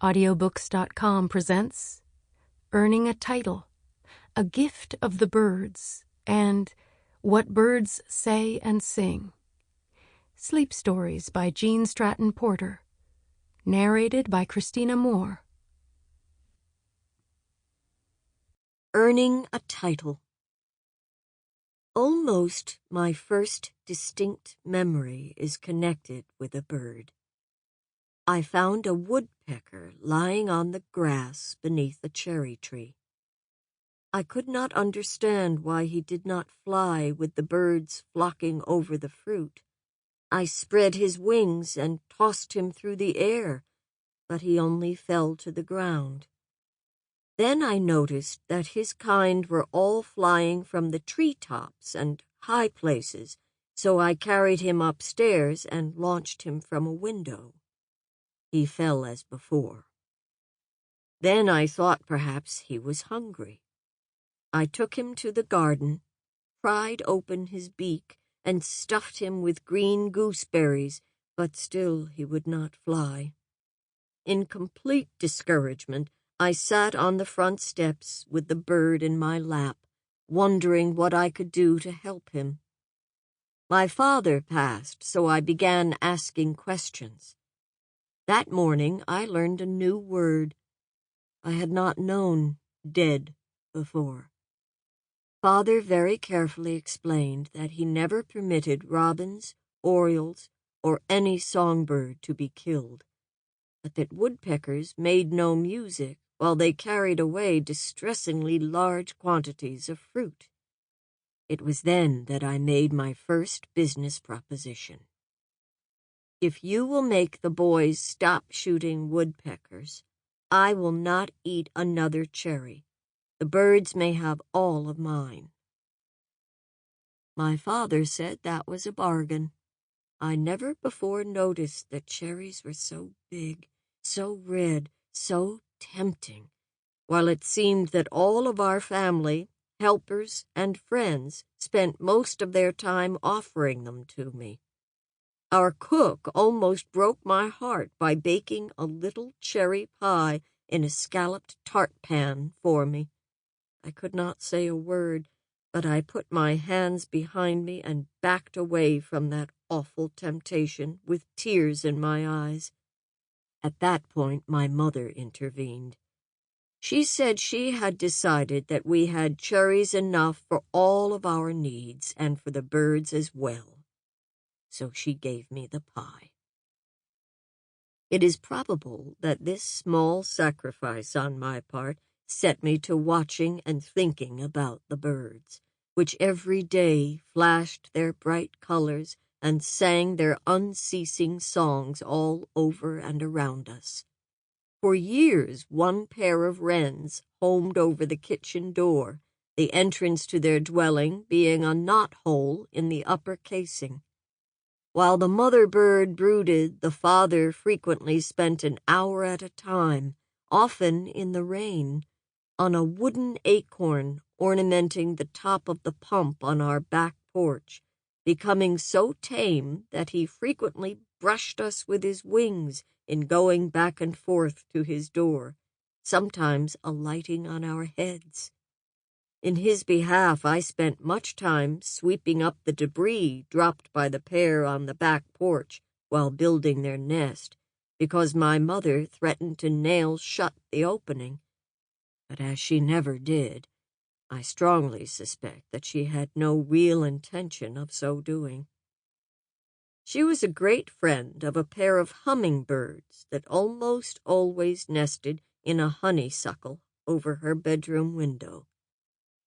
Audiobooks.com presents Earning a Title, A Gift of the Birds, and What Birds Say and Sing. Sleep Stories by Gene Stratton Porter. Narrated by Christina Moore. Earning a Title. Almost my first distinct memory is connected with a bird. I found a woodpecker lying on the grass beneath a cherry tree. I could not understand why he did not fly with the birds flocking over the fruit. I spread his wings and tossed him through the air, but he only fell to the ground. Then I noticed that his kind were all flying from the treetops and high places, so I carried him upstairs and launched him from a window. He fell as before. Then I thought perhaps he was hungry. I took him to the garden, pried open his beak, and stuffed him with green gooseberries, but still he would not fly. In complete discouragement, I sat on the front steps with the bird in my lap, wondering what I could do to help him. My father passed, so I began asking questions. That morning I learned a new word. I had not known dead before. Father very carefully explained that he never permitted robins, orioles, or any songbird to be killed, but that woodpeckers made no music while they carried away distressingly large quantities of fruit. It was then that I made my first business proposition. If you will make the boys stop shooting woodpeckers, I will not eat another cherry. The birds may have all of mine. My father said that was a bargain. I never before noticed that cherries were so big, so red, so tempting, while it seemed that all of our family, helpers, and friends spent most of their time offering them to me. Our cook almost broke my heart by baking a little cherry pie in a scalloped tart pan for me. I could not say a word, but I put my hands behind me and backed away from that awful temptation with tears in my eyes. At that point, my mother intervened. She said she had decided that we had cherries enough for all of our needs and for the birds as well. So she gave me the pie. It is probable that this small sacrifice on my part set me to watching and thinking about the birds, which every day flashed their bright colors and sang their unceasing songs all over and around us. For years, one pair of wrens homed over the kitchen door, the entrance to their dwelling being a knot-hole in the upper casing. While the mother bird brooded, the father frequently spent an hour at a time, often in the rain, on a wooden acorn ornamenting the top of the pump on our back porch, becoming so tame that he frequently brushed us with his wings in going back and forth to his door, sometimes alighting on our heads. In his behalf, I spent much time sweeping up the debris dropped by the pair on the back porch while building their nest, because my mother threatened to nail shut the opening. But as she never did, I strongly suspect that she had no real intention of so doing. She was a great friend of a pair of hummingbirds that almost always nested in a honeysuckle over her bedroom window.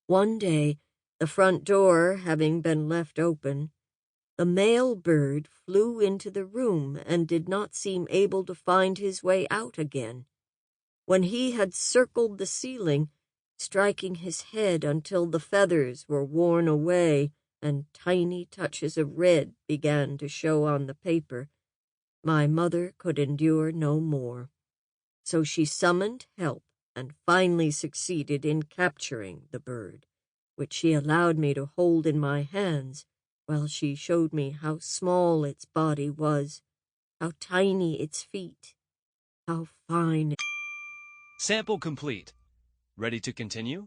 One day, the front door having been left open, the male bird flew into the room and did not seem able to find his way out again. When he had circled the ceiling, striking his head until the feathers were worn away and tiny touches of red began to show on the paper, my mother could endure no more. So she summoned help and finally succeeded in capturing the bird, which she allowed me to hold in my hands while she showed me how small its body was, how tiny its feet, how fine Sample complete. Ready to continue?